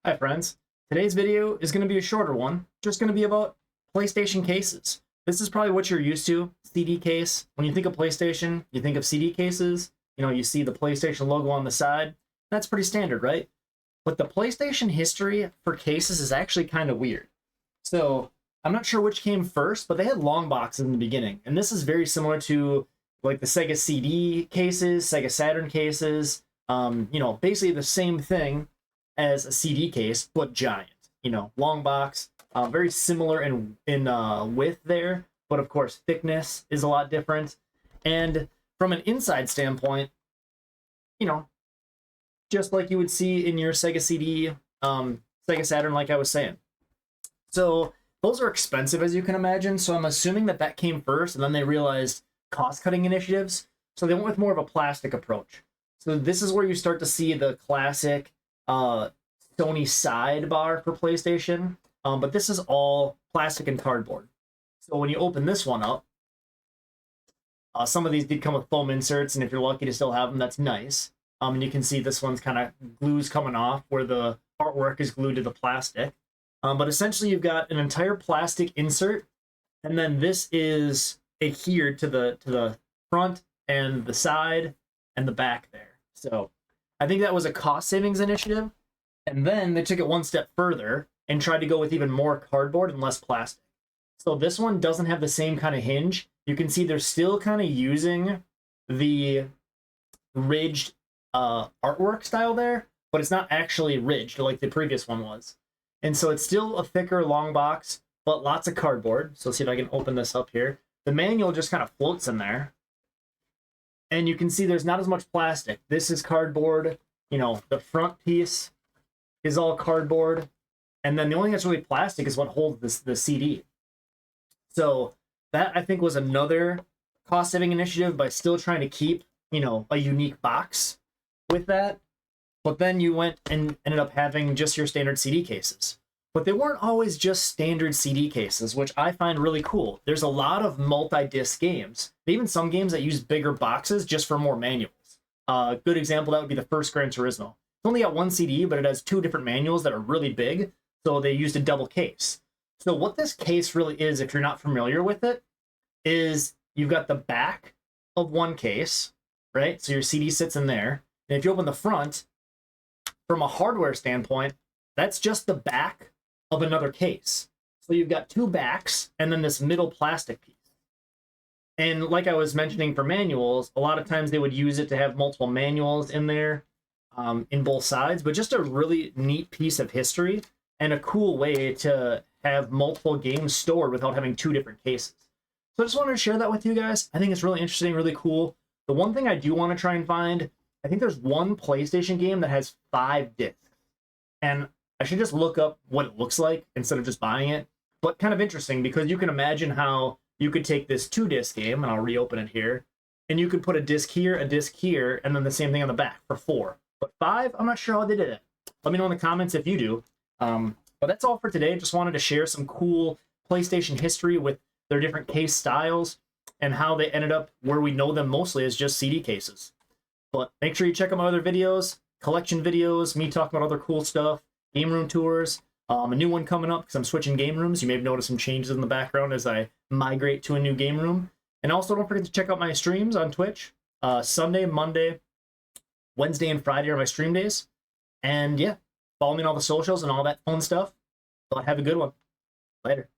Hi friends, today's video is going to be a shorter one, just going to be about PlayStation cases. This is probably what you're used to, CD case. When you think of PlayStation, you think of CD cases. You know, you see the PlayStation logo on the side. That's pretty standard, right? But the PlayStation history for cases is actually kind of weird. So, I'm not sure which came first, but they had long boxes in the beginning. And this is very similar to like the Sega CD cases, Sega Saturn cases, basically the same thing as a CD case, but giant. You know, long box, very similar in width there, but of course thickness is a lot different. And from an inside standpoint, you know, just like you would see in your Sega CD, Sega Saturn, like I was saying. So those are expensive, as you can imagine. So I'm assuming that that came first, and then they realized cost-cutting initiatives. So they went with more of a plastic approach. So this is where you start to see the classic Sony Sidebar for PlayStation, but this is all plastic and cardboard. So when you open this one up, some of these did come with foam inserts, and if you're lucky to still have them, that's nice. And you can see this one's kind of glues coming off where the artwork is glued to the plastic. But essentially you've got an entire plastic insert, and then this is adhered to the front and the side and the back there. So I think that was a cost savings initiative. And then they took it one step further and tried to go with even more cardboard and less plastic. So this one doesn't have the same kind of hinge. You can see they're still kind of using the ridged artwork style there, but it's not actually ridged like the previous one was. And so it's still a thicker, long box, but lots of cardboard. So let's see if I can open this up here. The manual just kind of floats in there. And you can see there's not as much plastic. This is cardboard. You know, the front piece is all cardboard. And then the only thing that's really plastic is what holds the CD. So that, I think, was another cost-saving initiative by still trying to keep, you know, a unique box with that. But then you went and ended up having just your standard CD cases. But they weren't always just standard CD cases, which I find really cool. There's a lot of multi-disc games. Even some games that use bigger boxes just for more manuals. A good example, that would be the first Gran Turismo. It's only got one CD, but it has two different manuals that are really big, so they used a double case. So what this case really is, if you're not familiar with it, is you've got the back of one case, right? So your CD sits in there. And if you open the front, from a hardware standpoint, that's just the back of another case. So you've got two backs and then this middle plastic piece. And like I was mentioning for manuals, a lot of times they would use it to have multiple manuals in there in both sides, but just a really neat piece of history and a cool way to have multiple games stored without having two different cases. So I just wanted to share that with you guys. I think it's really interesting, really cool. The one thing I do want to try and find, I think there's one PlayStation game that has 5 discs. And I should just look up what it looks like instead of just buying it. But kind of interesting, because you can imagine how you could take this 2-disc game, and I'll reopen it here, and you could put a disc here, and then the same thing on the back for 4. But 5, I'm not sure how they did it. Let me know in the comments if you do. But that's all for today. Just wanted to share some cool PlayStation history with their different case styles and how they ended up where we know them mostly as just CD cases. But make sure you check out my other videos, collection videos, me talking about other cool stuff, game room tours, a new one coming up because I'm switching game rooms. You may have noticed some changes in the background as I migrate to a new game room. And also don't forget to check out my streams on Twitch. Sunday, Monday, Wednesday, and Friday are my stream days. And yeah, follow me on all the socials and all that fun stuff. But have a good one. Later.